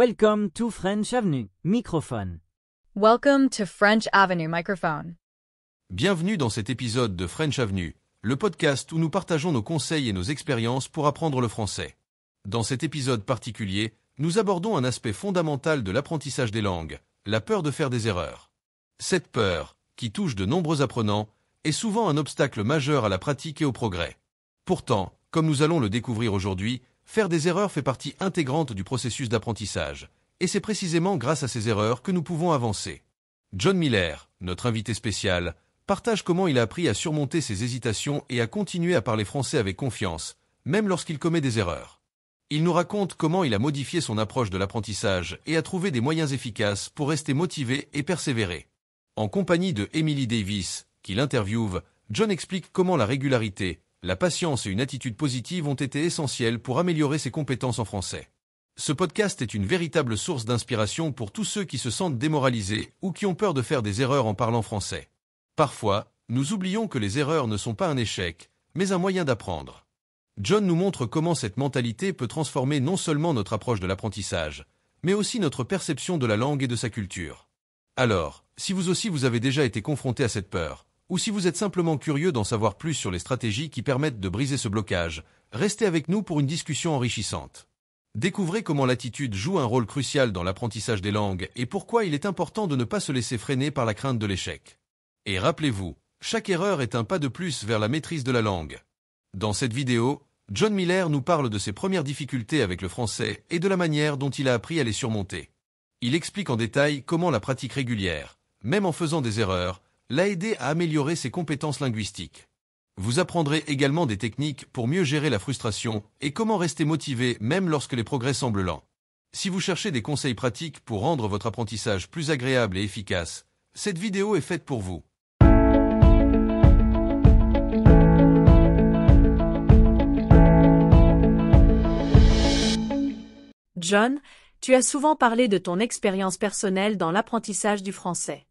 Welcome to French Avenue, microphone. Welcome to French Avenue Microphone. Bienvenue dans cet épisode de French Avenue, le podcast où nous partageons nos conseils et nos expériences pour apprendre le français. Dans cet épisode particulier, nous abordons un aspect fondamental de l'apprentissage des langues, la peur de faire des erreurs. Cette peur, qui touche de nombreux apprenants, est souvent un obstacle majeur à la pratique et au progrès. Pourtant, comme nous allons le découvrir aujourd'hui, faire des erreurs fait partie intégrante du processus d'apprentissage, et c'est précisément grâce à ces erreurs que nous pouvons avancer. John Miller, notre invité spécial, partage comment il a appris à surmonter ses hésitations et à continuer à parler français avec confiance, même lorsqu'il commet des erreurs. Il nous raconte comment il a modifié son approche de l'apprentissage et a trouvé des moyens efficaces pour rester motivé et persévérer. En compagnie de Emily Davis, qui l'interviewe, John explique comment la régularité, la patience et une attitude positive ont été essentielles pour améliorer ses compétences en français. Ce podcast est une véritable source d'inspiration pour tous ceux qui se sentent démoralisés ou qui ont peur de faire des erreurs en parlant français. Parfois, nous oublions que les erreurs ne sont pas un échec, mais un moyen d'apprendre. John nous montre comment cette mentalité peut transformer non seulement notre approche de l'apprentissage, mais aussi notre perception de la langue et de sa culture. Alors, si vous aussi vous avez déjà été confronté à cette peur, ou si vous êtes simplement curieux d'en savoir plus sur les stratégies qui permettent de briser ce blocage, restez avec nous pour une discussion enrichissante. Découvrez comment l'attitude joue un rôle crucial dans l'apprentissage des langues et pourquoi il est important de ne pas se laisser freiner par la crainte de l'échec. Et rappelez-vous, chaque erreur est un pas de plus vers la maîtrise de la langue. Dans cette vidéo, John Miller nous parle de ses premières difficultés avec le français et de la manière dont il a appris à les surmonter. Il explique en détail comment la pratique régulière, même en faisant des erreurs, l'a aidé à améliorer ses compétences linguistiques. Vous apprendrez également des techniques pour mieux gérer la frustration et comment rester motivé même lorsque les progrès semblent lents. Si vous cherchez des conseils pratiques pour rendre votre apprentissage plus agréable et efficace, cette vidéo est faite pour vous. John, tu as souvent parlé de ton expérience personnelle dans l'apprentissage du français.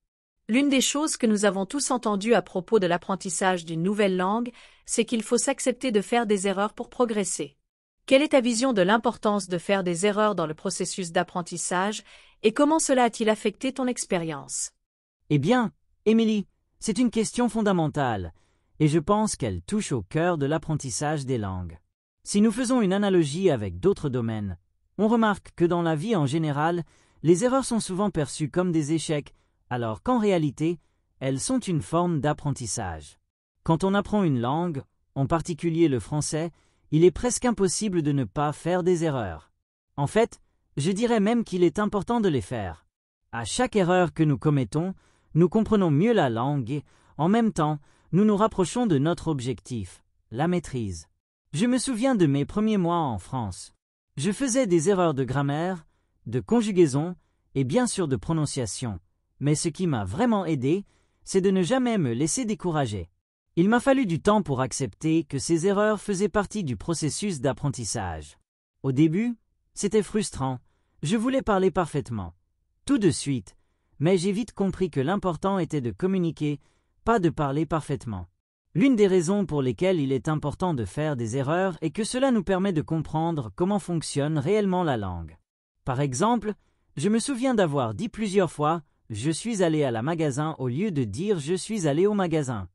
L'une des choses que nous avons tous entendues à propos de l'apprentissage d'une nouvelle langue, c'est qu'il faut s'accepter de faire des erreurs pour progresser. Quelle est ta vision de l'importance de faire des erreurs dans le processus d'apprentissage et comment cela a-t-il affecté ton expérience? Eh bien, Emily, c'est une question fondamentale, et je pense qu'elle touche au cœur de l'apprentissage des langues. Si nous faisons une analogie avec d'autres domaines, on remarque que dans la vie en général, les erreurs sont souvent perçues comme des échecs, alors qu'en réalité, elles sont une forme d'apprentissage. Quand on apprend une langue, en particulier le français, il est presque impossible de ne pas faire des erreurs. En fait, je dirais même qu'il est important de les faire. À chaque erreur que nous commettons, nous comprenons mieux la langue et, en même temps, nous nous rapprochons de notre objectif, la maîtrise. Je me souviens de mes premiers mois en France. Je faisais des erreurs de grammaire, de conjugaison et bien sûr de prononciation. Mais ce qui m'a vraiment aidé, c'est de ne jamais me laisser décourager. Il m'a fallu du temps pour accepter que ces erreurs faisaient partie du processus d'apprentissage. Au début, c'était frustrant. Je voulais parler parfaitement. Tout de suite. Mais j'ai vite compris que l'important était de communiquer, pas de parler parfaitement. L'une des raisons pour lesquelles il est important de faire des erreurs est que cela nous permet de comprendre comment fonctionne réellement la langue. Par exemple, je me souviens d'avoir dit plusieurs fois « je suis allé à la magasin » au lieu de dire « je suis allé au magasin ».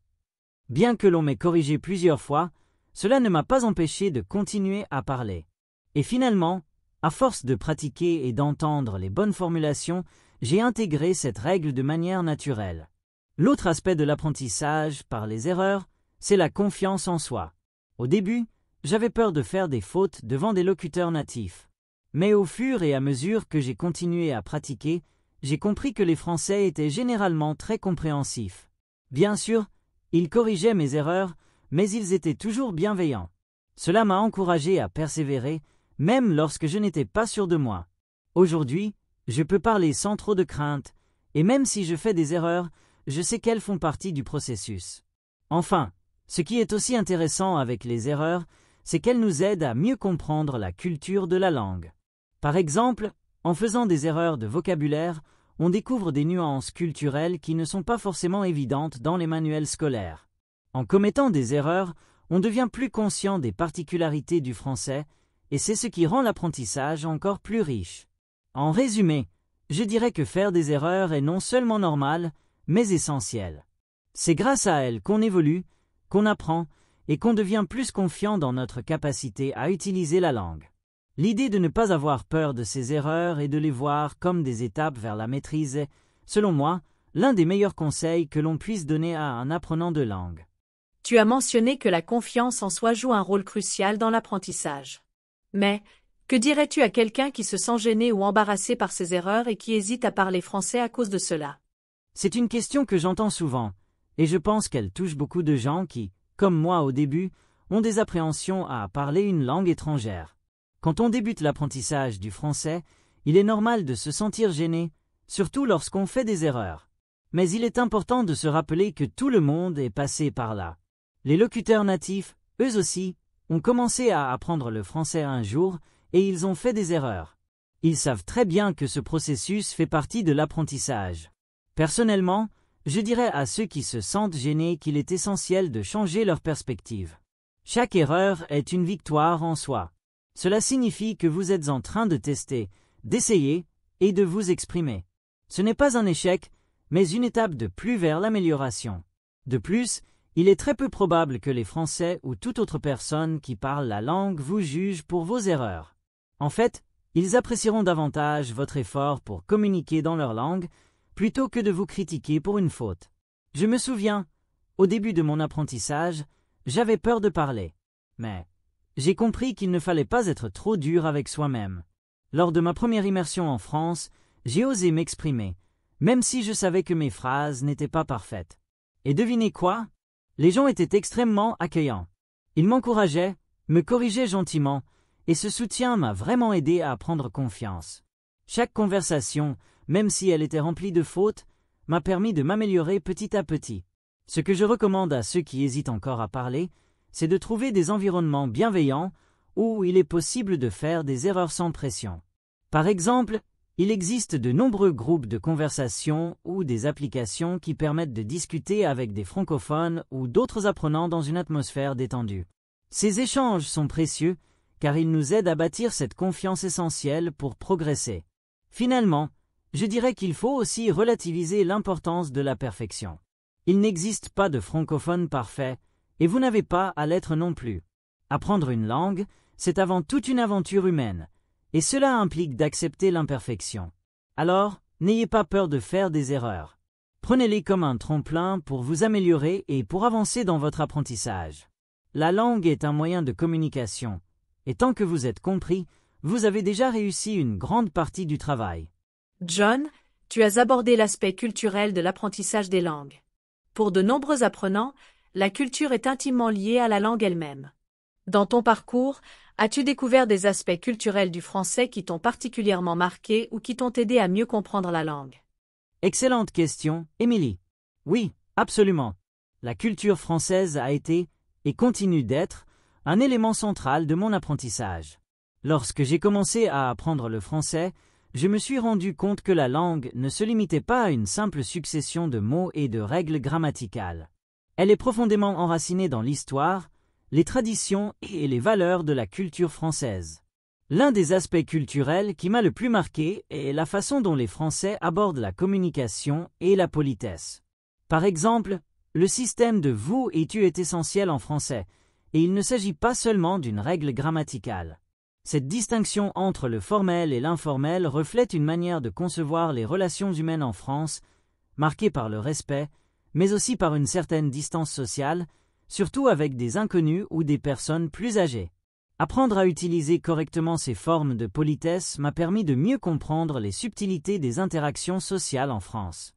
Bien que l'on m'ait corrigé plusieurs fois, cela ne m'a pas empêché de continuer à parler. Et finalement, à force de pratiquer et d'entendre les bonnes formulations, j'ai intégré cette règle de manière naturelle. L'autre aspect de l'apprentissage par les erreurs, c'est la confiance en soi. Au début, j'avais peur de faire des fautes devant des locuteurs natifs. Mais au fur et à mesure que j'ai continué à pratiquer, j'ai compris que les Français étaient généralement très compréhensifs. Bien sûr, ils corrigeaient mes erreurs, mais ils étaient toujours bienveillants. Cela m'a encouragé à persévérer, même lorsque je n'étais pas sûr de moi. Aujourd'hui, je peux parler sans trop de crainte, et même si je fais des erreurs, je sais qu'elles font partie du processus. Enfin, ce qui est aussi intéressant avec les erreurs, c'est qu'elles nous aident à mieux comprendre la culture de la langue. Par exemple, en faisant des erreurs de vocabulaire, on découvre des nuances culturelles qui ne sont pas forcément évidentes dans les manuels scolaires. En commettant des erreurs, on devient plus conscient des particularités du français, et c'est ce qui rend l'apprentissage encore plus riche. En résumé, je dirais que faire des erreurs est non seulement normal, mais essentiel. C'est grâce à elles qu'on évolue, qu'on apprend et qu'on devient plus confiant dans notre capacité à utiliser la langue. L'idée de ne pas avoir peur de ces erreurs et de les voir comme des étapes vers la maîtrise est, selon moi, l'un des meilleurs conseils que l'on puisse donner à un apprenant de langue. Tu as mentionné que la confiance en soi joue un rôle crucial dans l'apprentissage. Mais, que dirais-tu à quelqu'un qui se sent gêné ou embarrassé par ses erreurs et qui hésite à parler français à cause de cela? C'est une question que j'entends souvent, et je pense qu'elle touche beaucoup de gens qui, comme moi au début, ont des appréhensions à parler une langue étrangère. Quand on débute l'apprentissage du français, il est normal de se sentir gêné, surtout lorsqu'on fait des erreurs. Mais il est important de se rappeler que tout le monde est passé par là. Les locuteurs natifs, eux aussi, ont commencé à apprendre le français un jour et ils ont fait des erreurs. Ils savent très bien que ce processus fait partie de l'apprentissage. Personnellement, je dirais à ceux qui se sentent gênés qu'il est essentiel de changer leur perspective. Chaque erreur est une victoire en soi. Cela signifie que vous êtes en train de tester, d'essayer et de vous exprimer. Ce n'est pas un échec, mais une étape de plus vers l'amélioration. De plus, il est très peu probable que les Français ou toute autre personne qui parle la langue vous juge pour vos erreurs. En fait, ils apprécieront davantage votre effort pour communiquer dans leur langue plutôt que de vous critiquer pour une faute. Je me souviens, au début de mon apprentissage, j'avais peur de parler. Mais j'ai compris qu'il ne fallait pas être trop dur avec soi-même. Lors de ma première immersion en France, j'ai osé m'exprimer, même si je savais que mes phrases n'étaient pas parfaites. Et devinez quoi? Les gens étaient extrêmement accueillants. Ils m'encourageaient, me corrigeaient gentiment, et ce soutien m'a vraiment aidé à prendre confiance. Chaque conversation, même si elle était remplie de fautes, m'a permis de m'améliorer petit à petit. Ce que je recommande à ceux qui hésitent encore à parler, c'est de trouver des environnements bienveillants où il est possible de faire des erreurs sans pression. Par exemple, il existe de nombreux groupes de conversation ou des applications qui permettent de discuter avec des francophones ou d'autres apprenants dans une atmosphère détendue. Ces échanges sont précieux car ils nous aident à bâtir cette confiance essentielle pour progresser. Finalement, je dirais qu'il faut aussi relativiser l'importance de la perfection. Il n'existe pas de francophone parfait, et vous n'avez pas à l'être non plus. Apprendre une langue, c'est avant tout une aventure humaine, et cela implique d'accepter l'imperfection. Alors, n'ayez pas peur de faire des erreurs. Prenez-les comme un tremplin pour vous améliorer et pour avancer dans votre apprentissage. La langue est un moyen de communication, et tant que vous êtes compris, vous avez déjà réussi une grande partie du travail. John, tu as abordé l'aspect culturel de l'apprentissage des langues. Pour de nombreux apprenants, la culture est intimement liée à la langue elle-même. Dans ton parcours, as-tu découvert des aspects culturels du français qui t'ont particulièrement marqué ou qui t'ont aidé à mieux comprendre la langue? Excellente question, Émilie. Oui, absolument. La culture française a été, et continue d'être, un élément central de mon apprentissage. Lorsque j'ai commencé à apprendre le français, je me suis rendu compte que la langue ne se limitait pas à une simple succession de mots et de règles grammaticales. Elle est profondément enracinée dans l'histoire, les traditions et les valeurs de la culture française. L'un des aspects culturels qui m'a le plus marqué est la façon dont les Français abordent la communication et la politesse. Par exemple, le système de vous et tu est essentiel en français, et il ne s'agit pas seulement d'une règle grammaticale. Cette distinction entre le formel et l'informel reflète une manière de concevoir les relations humaines en France, marquée par le respect, mais aussi par une certaine distance sociale, surtout avec des inconnus ou des personnes plus âgées. Apprendre à utiliser correctement ces formes de politesse m'a permis de mieux comprendre les subtilités des interactions sociales en France.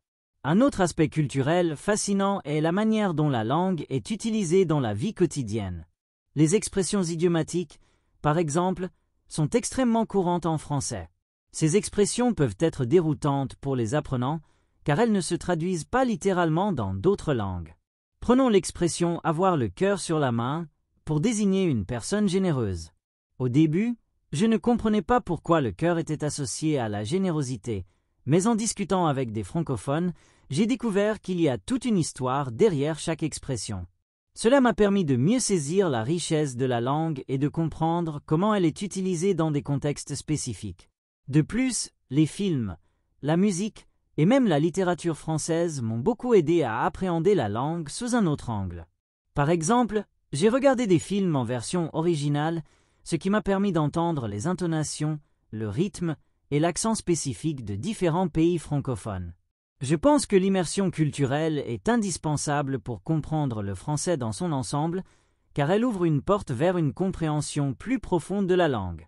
Un autre aspect culturel fascinant est la manière dont la langue est utilisée dans la vie quotidienne. Les expressions idiomatiques, par exemple, sont extrêmement courantes en français. Ces expressions peuvent être déroutantes pour les apprenants, car elles ne se traduisent pas littéralement dans d'autres langues. Prenons l'expression « avoir le cœur sur la main » pour désigner une personne généreuse. Au début, je ne comprenais pas pourquoi le cœur était associé à la générosité, mais en discutant avec des francophones, j'ai découvert qu'il y a toute une histoire derrière chaque expression. Cela m'a permis de mieux saisir la richesse de la langue et de comprendre comment elle est utilisée dans des contextes spécifiques. De plus, les films, la musique et même la littérature française m'ont beaucoup aidé à appréhender la langue sous un autre angle. Par exemple, j'ai regardé des films en version originale, ce qui m'a permis d'entendre les intonations, le rythme et l'accent spécifique de différents pays francophones. Je pense que l'immersion culturelle est indispensable pour comprendre le français dans son ensemble, car elle ouvre une porte vers une compréhension plus profonde de la langue.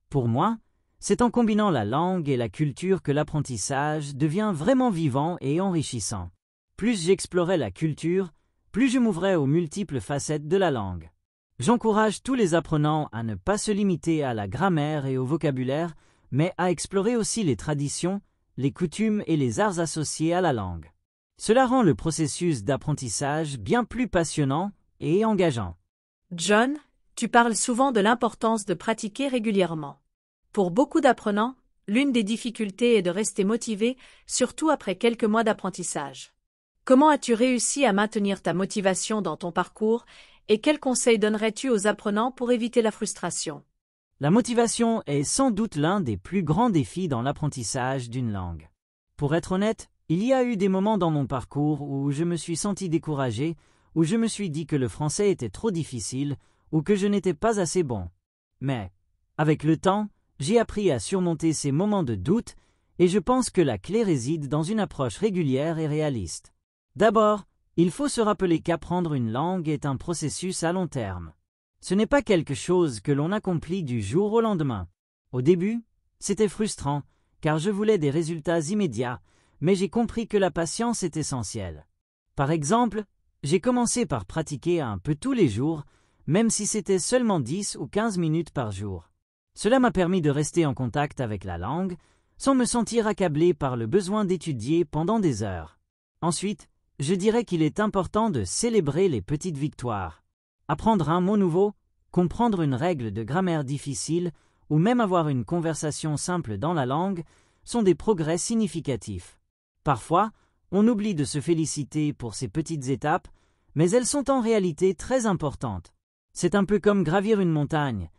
Pour moi, c'est en combinant la langue et la culture que l'apprentissage devient vraiment vivant et enrichissant. Plus j'explorais la culture, plus je m'ouvrais aux multiples facettes de la langue. J'encourage tous les apprenants à ne pas se limiter à la grammaire et au vocabulaire, mais à explorer aussi les traditions, les coutumes et les arts associés à la langue. Cela rend le processus d'apprentissage bien plus passionnant et engageant. John, tu parles souvent de l'importance de pratiquer régulièrement. Pour beaucoup d'apprenants, l'une des difficultés est de rester motivé, surtout après quelques mois d'apprentissage. Comment as-tu réussi à maintenir ta motivation dans ton parcours et quels conseils donnerais-tu aux apprenants pour éviter la frustration? La motivation est sans doute l'un des plus grands défis dans l'apprentissage d'une langue. Pour être honnête, il y a eu des moments dans mon parcours où je me suis senti découragé, où je me suis dit que le français était trop difficile ou que je n'étais pas assez bon. Mais, avec le temps, j'ai appris à surmonter ces moments de doute et je pense que la clé réside dans une approche régulière et réaliste. D'abord, il faut se rappeler qu'apprendre une langue est un processus à long terme. Ce n'est pas quelque chose que l'on accomplit du jour au lendemain. Au début, c'était frustrant, car je voulais des résultats immédiats, mais j'ai compris que la patience est essentielle. Par exemple, j'ai commencé par pratiquer un peu tous les jours, même si c'était seulement 10 ou 15 minutes par jour. Cela m'a permis de rester en contact avec la langue, sans me sentir accablé par le besoin d'étudier pendant des heures. Ensuite, je dirais qu'il est important de célébrer les petites victoires. Apprendre un mot nouveau, comprendre une règle de grammaire difficile ou même avoir une conversation simple dans la langue sont des progrès significatifs. Parfois, on oublie de se féliciter pour ces petites étapes, mais elles sont en réalité très importantes. C'est un peu comme gravir une montagne.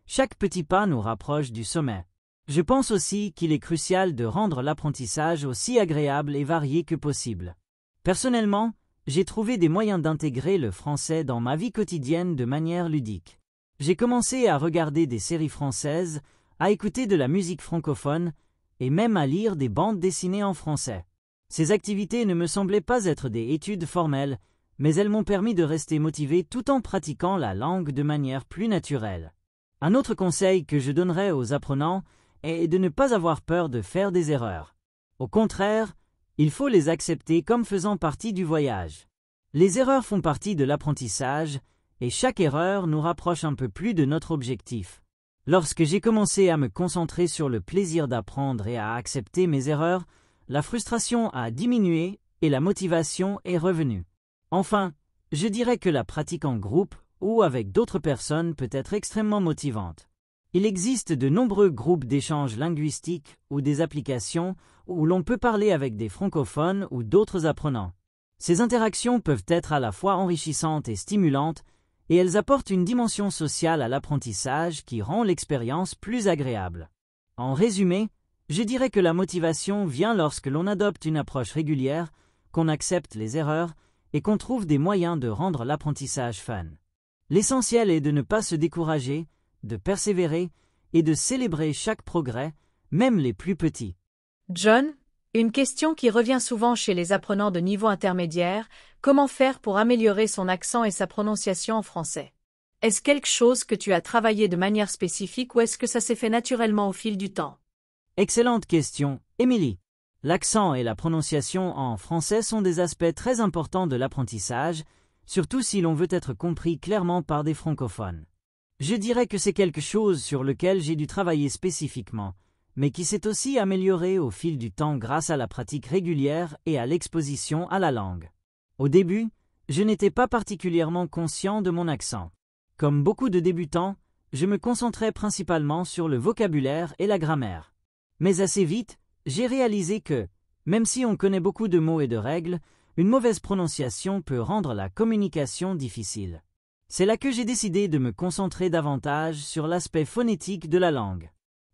Chaque petit pas nous rapproche du sommet. Je pense aussi qu'il est crucial de rendre l'apprentissage aussi agréable et varié que possible. Personnellement, j'ai trouvé des moyens d'intégrer le français dans ma vie quotidienne de manière ludique. J'ai commencé à regarder des séries françaises, à écouter de la musique francophone et même à lire des bandes dessinées en français. Ces activités ne me semblaient pas être des études formelles, mais elles m'ont permis de rester motivé tout en pratiquant la langue de manière plus naturelle. Un autre conseil que je donnerais aux apprenants est de ne pas avoir peur de faire des erreurs. Au contraire, il faut les accepter comme faisant partie du voyage. Les erreurs font partie de l'apprentissage et chaque erreur nous rapproche un peu plus de notre objectif. Lorsque j'ai commencé à me concentrer sur le plaisir d'apprendre et à accepter mes erreurs, la frustration a diminué et la motivation est revenue. Enfin, je dirais que la pratique en groupe ou avec d'autres personnes peut être extrêmement motivante. Il existe de nombreux groupes d'échange linguistique ou des applications où l'on peut parler avec des francophones ou d'autres apprenants. Ces interactions peuvent être à la fois enrichissantes et stimulantes, et elles apportent une dimension sociale à l'apprentissage qui rend l'expérience plus agréable. En résumé, je dirais que la motivation vient lorsque l'on adopte une approche régulière, qu'on accepte les erreurs et qu'on trouve des moyens de rendre l'apprentissage fun. L'essentiel est de ne pas se décourager, de persévérer et de célébrer chaque progrès, même les plus petits. John, une question qui revient souvent chez les apprenants de niveau intermédiaire, comment faire pour améliorer son accent et sa prononciation en français? Est-ce quelque chose que tu as travaillé de manière spécifique ou est-ce que ça s'est fait naturellement au fil du temps? Excellente question, Émilie. L'accent et la prononciation en français sont des aspects très importants de l'apprentissage, surtout si l'on veut être compris clairement par des francophones. Je dirais que c'est quelque chose sur lequel j'ai dû travailler spécifiquement, mais qui s'est aussi amélioré au fil du temps grâce à la pratique régulière et à l'exposition à la langue. Au début, je n'étais pas particulièrement conscient de mon accent. Comme beaucoup de débutants, je me concentrais principalement sur le vocabulaire et la grammaire. Mais assez vite, j'ai réalisé que, même si on connaît beaucoup de mots et de règles, une mauvaise prononciation peut rendre la communication difficile. C'est là que j'ai décidé de me concentrer davantage sur l'aspect phonétique de la langue.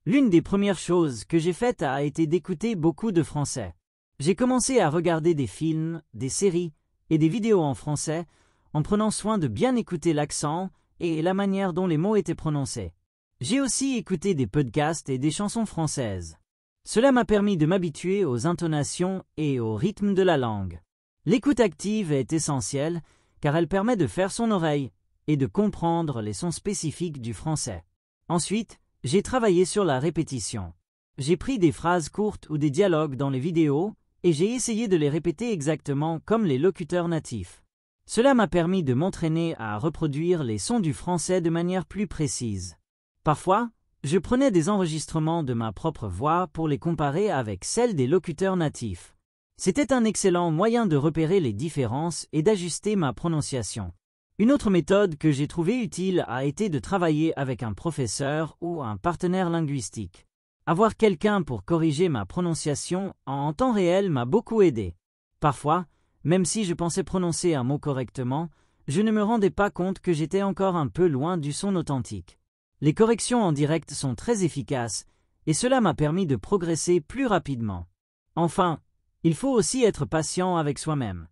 L'une des premières choses que j'ai faites a été d'écouter beaucoup de français. J'ai commencé à regarder des films, des séries et des vidéos en français en prenant soin de bien écouter l'accent et la manière dont les mots étaient prononcés. J'ai aussi écouté des podcasts et des chansons françaises. Cela m'a permis de m'habituer aux intonations et au rythme de la langue. L'écoute active est essentielle car elle permet de faire son oreille et de comprendre les sons spécifiques du français. Ensuite, j'ai travaillé sur la répétition. J'ai pris des phrases courtes ou des dialogues dans les vidéos et j'ai essayé de les répéter exactement comme les locuteurs natifs. Cela m'a permis de m'entraîner à reproduire les sons du français de manière plus précise. Parfois, je prenais des enregistrements de ma propre voix pour les comparer avec celles des locuteurs natifs. C'était un excellent moyen de repérer les différences et d'ajuster ma prononciation. Une autre méthode que j'ai trouvée utile a été de travailler avec un professeur ou un partenaire linguistique. Avoir quelqu'un pour corriger ma prononciation en temps réel m'a beaucoup aidé. Parfois, même si je pensais prononcer un mot correctement, je ne me rendais pas compte que j'étais encore un peu loin du son authentique. Les corrections en direct sont très efficaces et cela m'a permis de progresser plus rapidement. Enfin, il faut aussi être patient avec soi-même.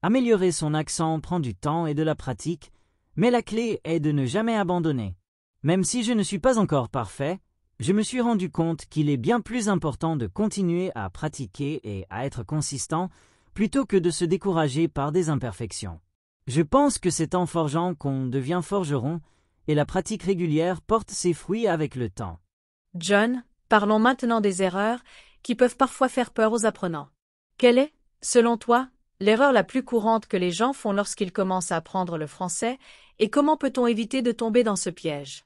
Améliorer son accent prend du temps et de la pratique, mais la clé est de ne jamais abandonner. Même si je ne suis pas encore parfait, je me suis rendu compte qu'il est bien plus important de continuer à pratiquer et à être consistant plutôt que de se décourager par des imperfections. Je pense que c'est en forgeant qu'on devient forgeron et la pratique régulière porte ses fruits avec le temps. John, parlons maintenant des erreurs qui peuvent parfois faire peur aux apprenants. Quelle est, selon toi, l'erreur la plus courante que les gens font lorsqu'ils commencent à apprendre le français et comment peut-on éviter de tomber dans ce piège?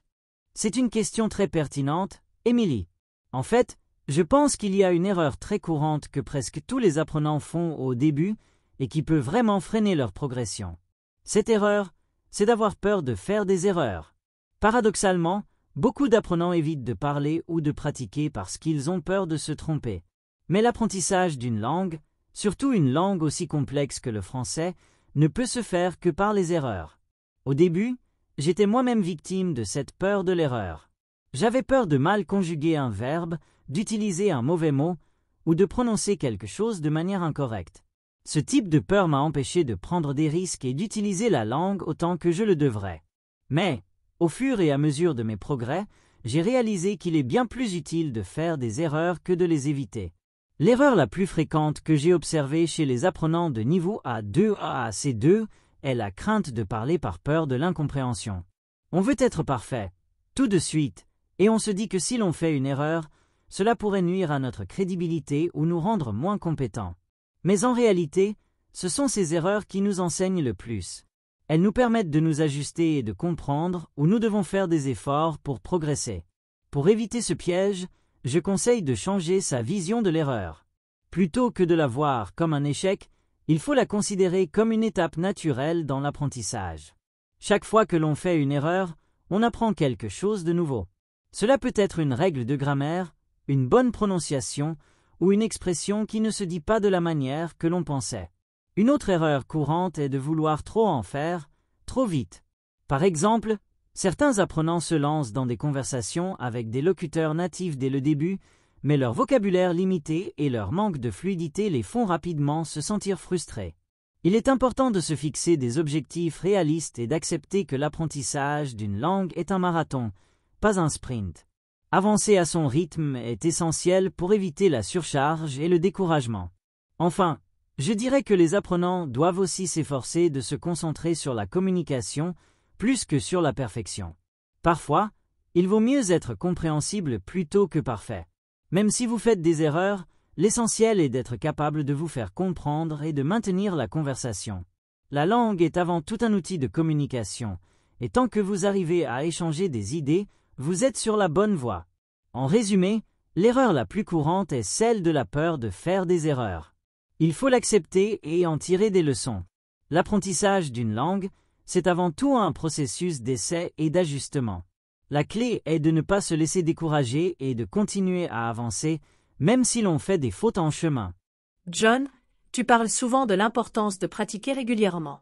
C'est une question très pertinente, Émilie. En fait, je pense qu'il y a une erreur très courante que presque tous les apprenants font au début et qui peut vraiment freiner leur progression. Cette erreur, c'est d'avoir peur de faire des erreurs. Paradoxalement, beaucoup d'apprenants évitent de parler ou de pratiquer parce qu'ils ont peur de se tromper. Mais l'apprentissage d'une langue, surtout une langue aussi complexe que le français, ne peut se faire que par les erreurs. Au début, j'étais moi-même victime de cette peur de l'erreur. J'avais peur de mal conjuguer un verbe, d'utiliser un mauvais mot ou de prononcer quelque chose de manière incorrecte. Ce type de peur m'a empêché de prendre des risques et d'utiliser la langue autant que je le devrais. Mais, au fur et à mesure de mes progrès, j'ai réalisé qu'il est bien plus utile de faire des erreurs que de les éviter. L'erreur la plus fréquente que j'ai observée chez les apprenants de niveau A2 à C2 est la crainte de parler par peur de l'incompréhension. On veut être parfait, tout de suite, et on se dit que si l'on fait une erreur, cela pourrait nuire à notre crédibilité ou nous rendre moins compétents. Mais en réalité, ce sont ces erreurs qui nous enseignent le plus. Elles nous permettent de nous ajuster et de comprendre où nous devons faire des efforts pour progresser. Pour éviter ce piège, je conseille de changer sa vision de l'erreur. Plutôt que de la voir comme un échec, il faut la considérer comme une étape naturelle dans l'apprentissage. Chaque fois que l'on fait une erreur, on apprend quelque chose de nouveau. Cela peut être une règle de grammaire, une bonne prononciation ou une expression qui ne se dit pas de la manière que l'on pensait. Une autre erreur courante est de vouloir trop en faire, trop vite. Par exemple, certains apprenants se lancent dans des conversations avec des locuteurs natifs dès le début, mais leur vocabulaire limité et leur manque de fluidité les font rapidement se sentir frustrés. Il est important de se fixer des objectifs réalistes et d'accepter que l'apprentissage d'une langue est un marathon, pas un sprint. Avancer à son rythme est essentiel pour éviter la surcharge et le découragement. Enfin, je dirais que les apprenants doivent aussi s'efforcer de se concentrer sur la communication plus que sur la perfection. Parfois, il vaut mieux être compréhensible plutôt que parfait. Même si vous faites des erreurs, l'essentiel est d'être capable de vous faire comprendre et de maintenir la conversation. La langue est avant tout un outil de communication, et tant que vous arrivez à échanger des idées, vous êtes sur la bonne voie. En résumé, l'erreur la plus courante est celle de la peur de faire des erreurs. Il faut l'accepter et en tirer des leçons. L'apprentissage d'une langue, c'est avant tout un processus d'essai et d'ajustement. La clé est de ne pas se laisser décourager et de continuer à avancer, même si l'on fait des fautes en chemin. John, tu parles souvent de l'importance de pratiquer régulièrement.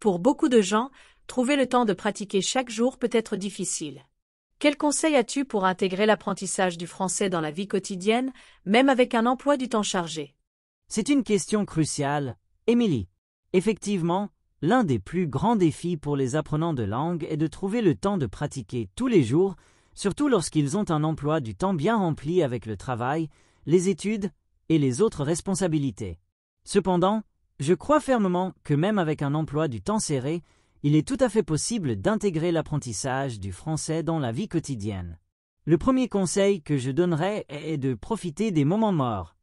Pour beaucoup de gens, trouver le temps de pratiquer chaque jour peut être difficile. Quels conseils as-tu pour intégrer l'apprentissage du français dans la vie quotidienne, même avec un emploi du temps chargé? C'est une question cruciale, Émilie. Effectivement, l'un des plus grands défis pour les apprenants de langue est de trouver le temps de pratiquer tous les jours, surtout lorsqu'ils ont un emploi du temps bien rempli avec le travail, les études et les autres responsabilités. Cependant, je crois fermement que même avec un emploi du temps serré, il est tout à fait possible d'intégrer l'apprentissage du français dans la vie quotidienne. Le premier conseil que je donnerais est de profiter des moments morts.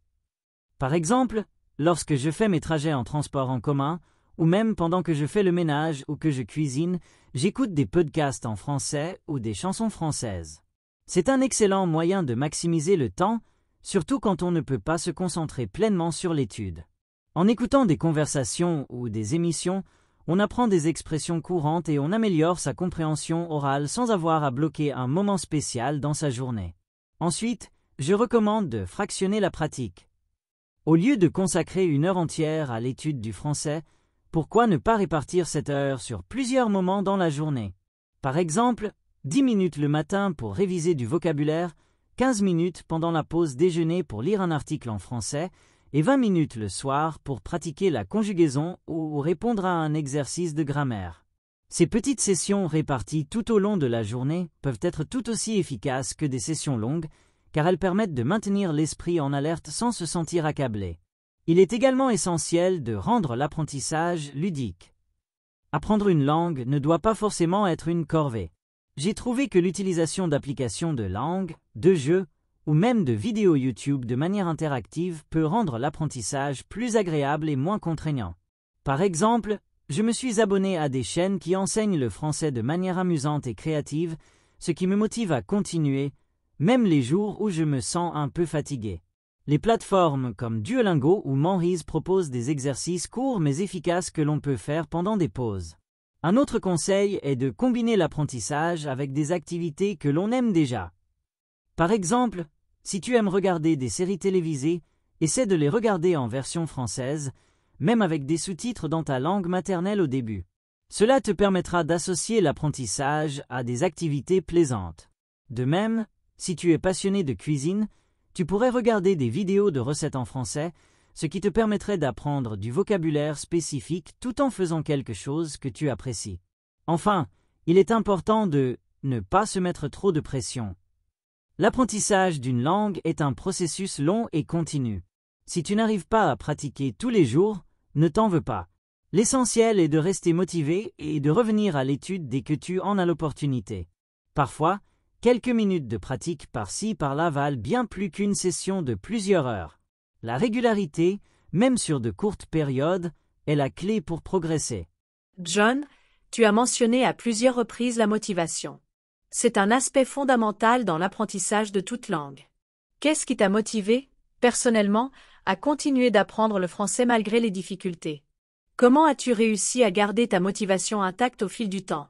Par exemple, lorsque je fais mes trajets en transport en commun, ou même pendant que je fais le ménage ou que je cuisine, j'écoute des podcasts en français ou des chansons françaises. C'est un excellent moyen de maximiser le temps, surtout quand on ne peut pas se concentrer pleinement sur l'étude. En écoutant des conversations ou des émissions, on apprend des expressions courantes et on améliore sa compréhension orale sans avoir à bloquer un moment spécial dans sa journée. Ensuite, je recommande de fractionner la pratique. Au lieu de consacrer une heure entière à l'étude du français, pourquoi ne pas répartir cette heure sur plusieurs moments dans la journée? Par exemple, 10 minutes le matin pour réviser du vocabulaire, 15 minutes pendant la pause déjeuner pour lire un article en français et 20 minutes le soir pour pratiquer la conjugaison ou répondre à un exercice de grammaire. Ces petites sessions réparties tout au long de la journée peuvent être tout aussi efficaces que des sessions longues, car elles permettent de maintenir l'esprit en alerte sans se sentir accablé. Il est également essentiel de rendre l'apprentissage ludique. Apprendre une langue ne doit pas forcément être une corvée. J'ai trouvé que l'utilisation d'applications de langue, de jeux ou même de vidéos YouTube de manière interactive peut rendre l'apprentissage plus agréable et moins contraignant. Par exemple, je me suis abonné à des chaînes qui enseignent le français de manière amusante et créative, ce qui me motive à continuer, même les jours où je me sens un peu fatigué. Les plateformes comme Duolingo ou Manrise proposent des exercices courts mais efficaces que l'on peut faire pendant des pauses. Un autre conseil est de combiner l'apprentissage avec des activités que l'on aime déjà. Par exemple, si tu aimes regarder des séries télévisées, essaie de les regarder en version française, même avec des sous-titres dans ta langue maternelle au début. Cela te permettra d'associer l'apprentissage à des activités plaisantes. De même, si tu es passionné de cuisine, tu pourrais regarder des vidéos de recettes en français, ce qui te permettrait d'apprendre du vocabulaire spécifique tout en faisant quelque chose que tu apprécies. Enfin, il est important de ne pas se mettre trop de pression. L'apprentissage d'une langue est un processus long et continu. Si tu n'arrives pas à pratiquer tous les jours, ne t'en veux pas. L'essentiel est de rester motivé et de revenir à l'étude dès que tu en as l'opportunité. Parfois, quelques minutes de pratique par-ci par-là valent bien plus qu'une session de plusieurs heures. La régularité, même sur de courtes périodes, est la clé pour progresser. John, tu as mentionné à plusieurs reprises la motivation. C'est un aspect fondamental dans l'apprentissage de toute langue. Qu'est-ce qui t'a motivé, personnellement, à continuer d'apprendre le français malgré les difficultés? Comment as-tu réussi à garder ta motivation intacte au fil du temps?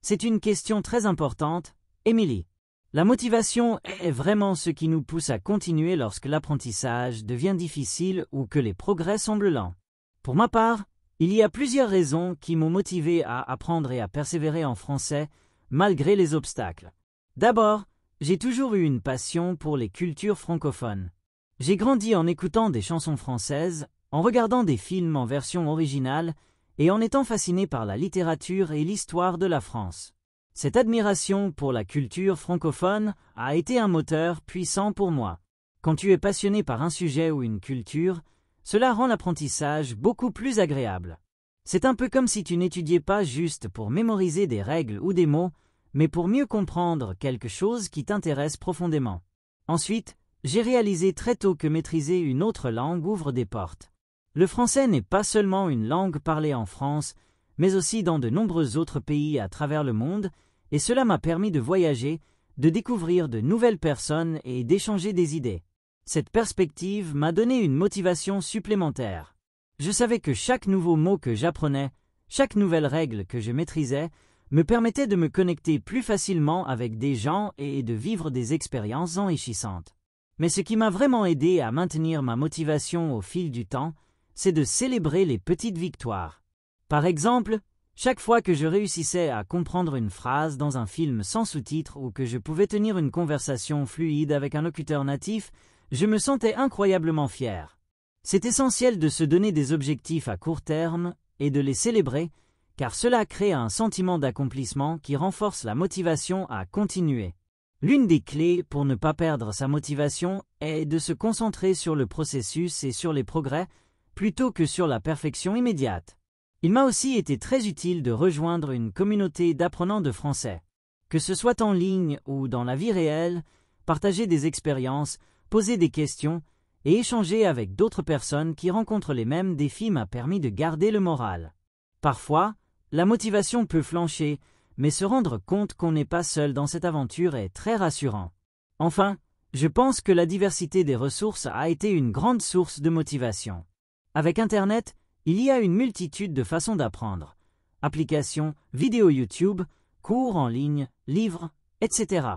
C'est une question très importante, Émilie. La motivation est vraiment ce qui nous pousse à continuer lorsque l'apprentissage devient difficile ou que les progrès semblent lents. Pour ma part, il y a plusieurs raisons qui m'ont motivé à apprendre et à persévérer en français malgré les obstacles. D'abord, j'ai toujours eu une passion pour les cultures francophones. J'ai grandi en écoutant des chansons françaises, en regardant des films en version originale et en étant fasciné par la littérature et l'histoire de la France. Cette admiration pour la culture francophone a été un moteur puissant pour moi. Quand tu es passionné par un sujet ou une culture, cela rend l'apprentissage beaucoup plus agréable. C'est un peu comme si tu n'étudiais pas juste pour mémoriser des règles ou des mots, mais pour mieux comprendre quelque chose qui t'intéresse profondément. Ensuite, j'ai réalisé très tôt que maîtriser une autre langue ouvre des portes. Le français n'est pas seulement une langue parlée en France, mais aussi dans de nombreux autres pays à travers le monde, et cela m'a permis de voyager, de découvrir de nouvelles personnes et d'échanger des idées. Cette perspective m'a donné une motivation supplémentaire. Je savais que chaque nouveau mot que j'apprenais, chaque nouvelle règle que je maîtrisais, me permettait de me connecter plus facilement avec des gens et de vivre des expériences enrichissantes. Mais ce qui m'a vraiment aidé à maintenir ma motivation au fil du temps, c'est de célébrer les petites victoires. Par exemple, Chaque fois que je réussissais à comprendre une phrase dans un film sans sous-titres ou que je pouvais tenir une conversation fluide avec un locuteur natif, je me sentais incroyablement fier. C'est essentiel de se donner des objectifs à court terme et de les célébrer, car cela crée un sentiment d'accomplissement qui renforce la motivation à continuer. L'une des clés pour ne pas perdre sa motivation est de se concentrer sur le processus et sur les progrès, plutôt que sur la perfection immédiate. Il m'a aussi été très utile de rejoindre une communauté d'apprenants de français. Que ce soit en ligne ou dans la vie réelle, partager des expériences, poser des questions et échanger avec d'autres personnes qui rencontrent les mêmes défis m'a permis de garder le moral. Parfois, la motivation peut flancher, mais se rendre compte qu'on n'est pas seul dans cette aventure est très rassurant. Enfin, je pense que la diversité des ressources a été une grande source de motivation. Avec Internet, il y a une multitude de façons d'apprendre. Applications, vidéos YouTube, cours en ligne, livres, etc.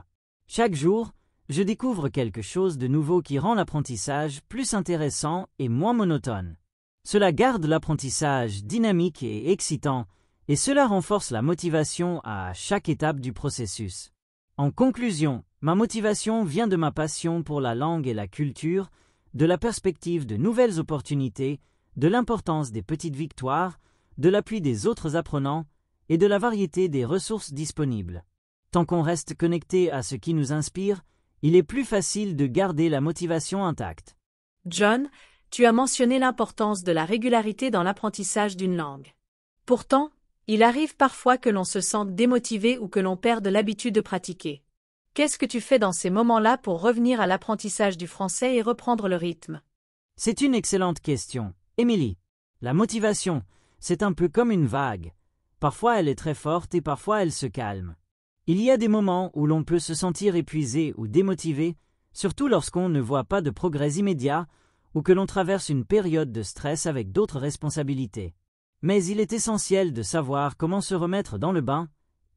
Chaque jour, je découvre quelque chose de nouveau qui rend l'apprentissage plus intéressant et moins monotone. Cela garde l'apprentissage dynamique et excitant, et cela renforce la motivation à chaque étape du processus. En conclusion, ma motivation vient de ma passion pour la langue et la culture, de la perspective de nouvelles opportunités, de l'importance des petites victoires, de l'appui des autres apprenants et de la variété des ressources disponibles. Tant qu'on reste connecté à ce qui nous inspire, il est plus facile de garder la motivation intacte. John, tu as mentionné l'importance de la régularité dans l'apprentissage d'une langue. Pourtant, il arrive parfois que l'on se sente démotivé ou que l'on perde l'habitude de pratiquer. Qu'est-ce que tu fais dans ces moments-là pour revenir à l'apprentissage du français et reprendre le rythme? C'est une excellente question. Émilie, la motivation, c'est un peu comme une vague. Parfois elle est très forte et parfois elle se calme. Il y a des moments où l'on peut se sentir épuisé ou démotivé, surtout lorsqu'on ne voit pas de progrès immédiat ou que l'on traverse une période de stress avec d'autres responsabilités. Mais il est essentiel de savoir comment se remettre dans le bain,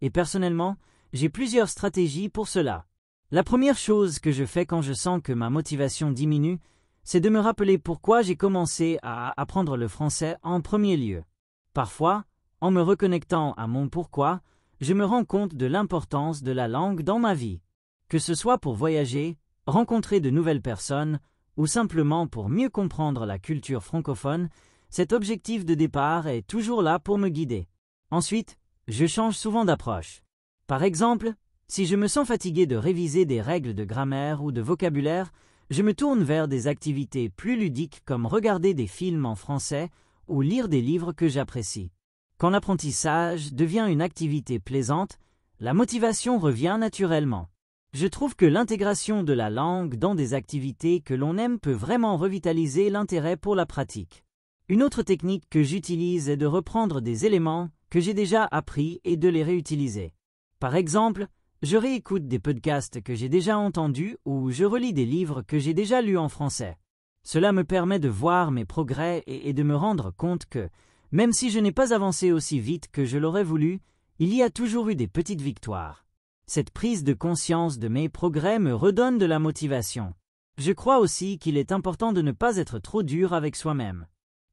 et personnellement, j'ai plusieurs stratégies pour cela. La première chose que je fais quand je sens que ma motivation diminue, c'est de me rappeler pourquoi j'ai commencé à apprendre le français en premier lieu. Parfois, en me reconnectant à mon pourquoi, je me rends compte de l'importance de la langue dans ma vie. Que ce soit pour voyager, rencontrer de nouvelles personnes, ou simplement pour mieux comprendre la culture francophone, cet objectif de départ est toujours là pour me guider. Ensuite, je change souvent d'approche. Par exemple, si je me sens fatigué de réviser des règles de grammaire ou de vocabulaire, je me tourne vers des activités plus ludiques comme regarder des films en français ou lire des livres que j'apprécie. Quand l'apprentissage devient une activité plaisante, la motivation revient naturellement. Je trouve que l'intégration de la langue dans des activités que l'on aime peut vraiment revitaliser l'intérêt pour la pratique. Une autre technique que j'utilise est de reprendre des éléments que j'ai déjà appris et de les réutiliser. Par exemple, je réécoute des podcasts que j'ai déjà entendus ou je relis des livres que j'ai déjà lus en français. Cela me permet de voir mes progrès et de me rendre compte que, même si je n'ai pas avancé aussi vite que je l'aurais voulu, il y a toujours eu des petites victoires. Cette prise de conscience de mes progrès me redonne de la motivation. Je crois aussi qu'il est important de ne pas être trop dur avec soi-même.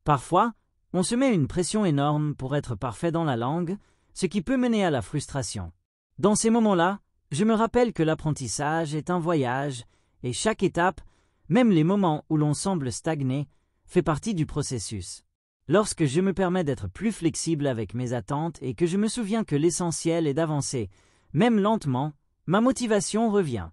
Parfois, on se met une pression énorme pour être parfait dans la langue, ce qui peut mener à la frustration. Dans ces moments-là, je me rappelle que l'apprentissage est un voyage et chaque étape, même les moments où l'on semble stagner, fait partie du processus. Lorsque je me permets d'être plus flexible avec mes attentes et que je me souviens que l'essentiel est d'avancer, même lentement, ma motivation revient.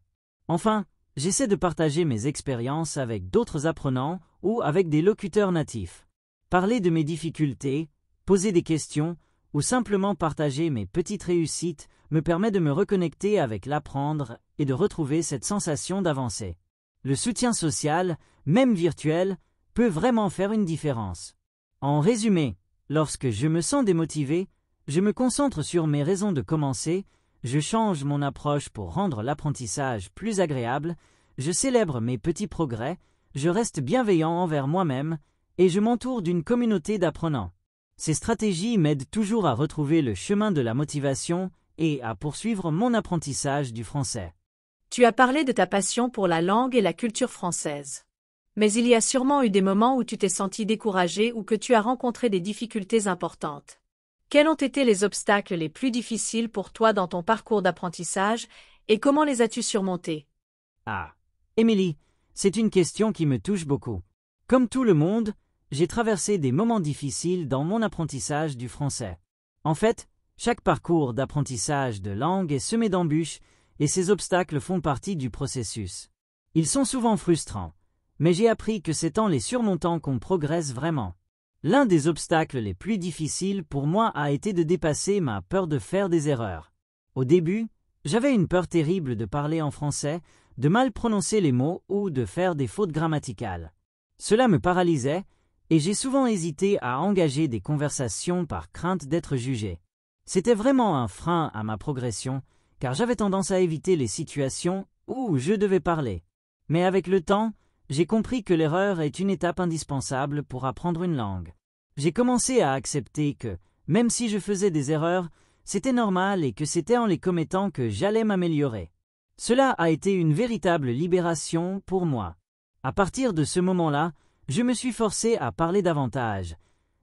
Enfin, j'essaie de partager mes expériences avec d'autres apprenants ou avec des locuteurs natifs. Parler de mes difficultés, poser des questions ou simplement partager mes petites réussites me permet de me reconnecter avec l'apprendre et de retrouver cette sensation d'avancer. Le soutien social, même virtuel, peut vraiment faire une différence. En résumé, lorsque je me sens démotivé, je me concentre sur mes raisons de commencer, je change mon approche pour rendre l'apprentissage plus agréable, je célèbre mes petits progrès, je reste bienveillant envers moi-même et je m'entoure d'une communauté d'apprenants. Ces stratégies m'aident toujours à retrouver le chemin de la motivation et à poursuivre mon apprentissage du français. Tu as parlé de ta passion pour la langue et la culture française. Mais il y a sûrement eu des moments où tu t'es senti découragé ou que tu as rencontré des difficultés importantes. Quels ont été les obstacles les plus difficiles pour toi dans ton parcours d'apprentissage et comment les as-tu surmontés? Ah, Emily, c'est une question qui me touche beaucoup. Comme tout le monde, j'ai traversé des moments difficiles dans mon apprentissage du français. En fait, chaque parcours d'apprentissage de langue est semé d'embûches et ces obstacles font partie du processus. Ils sont souvent frustrants, mais j'ai appris que c'est en les surmontant qu'on progresse vraiment. L'un des obstacles les plus difficiles pour moi a été de dépasser ma peur de faire des erreurs. Au début, j'avais une peur terrible de parler en français, de mal prononcer les mots ou de faire des fautes grammaticales. Cela me paralysait et j'ai souvent hésité à engager des conversations par crainte d'être jugé. C'était vraiment un frein à ma progression, car j'avais tendance à éviter les situations où je devais parler. Mais avec le temps, j'ai compris que l'erreur est une étape indispensable pour apprendre une langue. J'ai commencé à accepter que, même si je faisais des erreurs, c'était normal et que c'était en les commettant que j'allais m'améliorer. Cela a été une véritable libération pour moi. À partir de ce moment-là, je me suis forcé à parler davantage,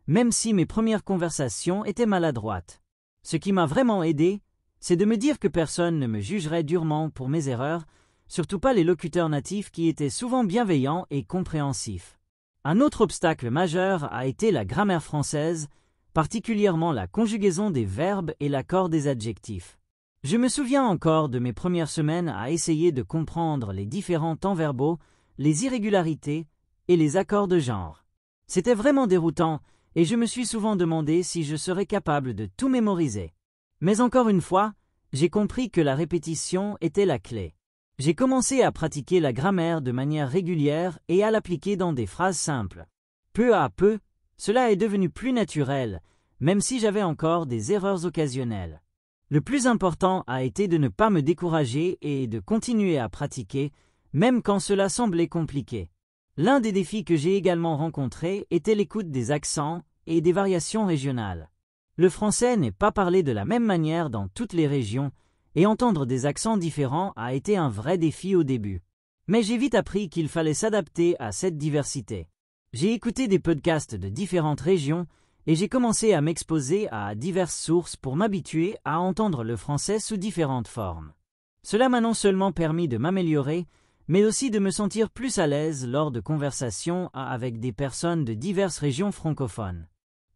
même si mes premières conversations étaient maladroites. Ce qui m'a vraiment aidé, c'est de me dire que personne ne me jugerait durement pour mes erreurs, surtout pas les locuteurs natifs qui étaient souvent bienveillants et compréhensifs. Un autre obstacle majeur a été la grammaire française, particulièrement la conjugaison des verbes et l'accord des adjectifs. Je me souviens encore de mes premières semaines à essayer de comprendre les différents temps verbaux, les irrégularités et les accords de genre. C'était vraiment déroutant et je me suis souvent demandé si je serais capable de tout mémoriser. Mais encore une fois, j'ai compris que la répétition était la clé. J'ai commencé à pratiquer la grammaire de manière régulière et à l'appliquer dans des phrases simples. Peu à peu, cela est devenu plus naturel, même si j'avais encore des erreurs occasionnelles. Le plus important a été de ne pas me décourager et de continuer à pratiquer, même quand cela semblait compliqué. L'un des défis que j'ai également rencontrés était l'écoute des accents et des variations régionales. Le français n'est pas parlé de la même manière dans toutes les régions, et entendre des accents différents a été un vrai défi au début. Mais j'ai vite appris qu'il fallait s'adapter à cette diversité. J'ai écouté des podcasts de différentes régions et j'ai commencé à m'exposer à diverses sources pour m'habituer à entendre le français sous différentes formes. Cela m'a non seulement permis de m'améliorer, mais aussi de me sentir plus à l'aise lors de conversations avec des personnes de diverses régions francophones.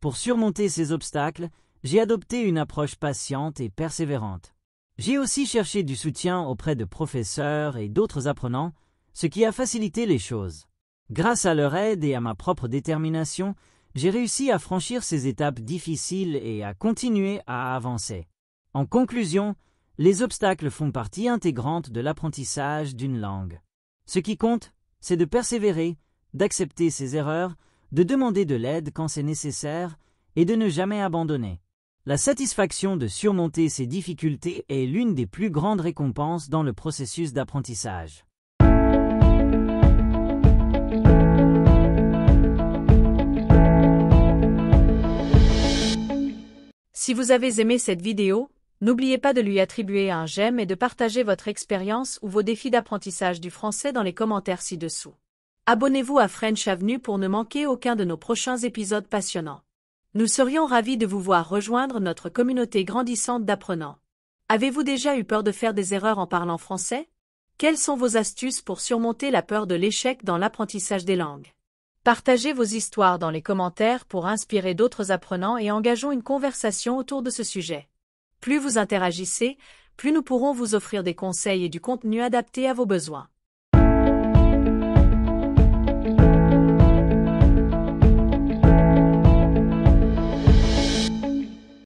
Pour surmonter ces obstacles, j'ai adopté une approche patiente et persévérante. J'ai aussi cherché du soutien auprès de professeurs et d'autres apprenants, ce qui a facilité les choses. Grâce à leur aide et à ma propre détermination, j'ai réussi à franchir ces étapes difficiles et à continuer à avancer. En conclusion, les obstacles font partie intégrante de l'apprentissage d'une langue. Ce qui compte, c'est de persévérer, d'accepter ses erreurs, de demander de l'aide quand c'est nécessaire et de ne jamais abandonner. La satisfaction de surmonter ces difficultés est l'une des plus grandes récompenses dans le processus d'apprentissage. Si vous avez aimé cette vidéo, n'oubliez pas de lui attribuer un j'aime et de partager votre expérience ou vos défis d'apprentissage du français dans les commentaires ci-dessous. Abonnez-vous à French Avenue pour ne manquer aucun de nos prochains épisodes passionnants. Nous serions ravis de vous voir rejoindre notre communauté grandissante d'apprenants. Avez-vous déjà eu peur de faire des erreurs en parlant français? Quelles sont vos astuces pour surmonter la peur de l'échec dans l'apprentissage des langues? Partagez vos histoires dans les commentaires pour inspirer d'autres apprenants et engageons une conversation autour de ce sujet. Plus vous interagissez, plus nous pourrons vous offrir des conseils et du contenu adapté à vos besoins.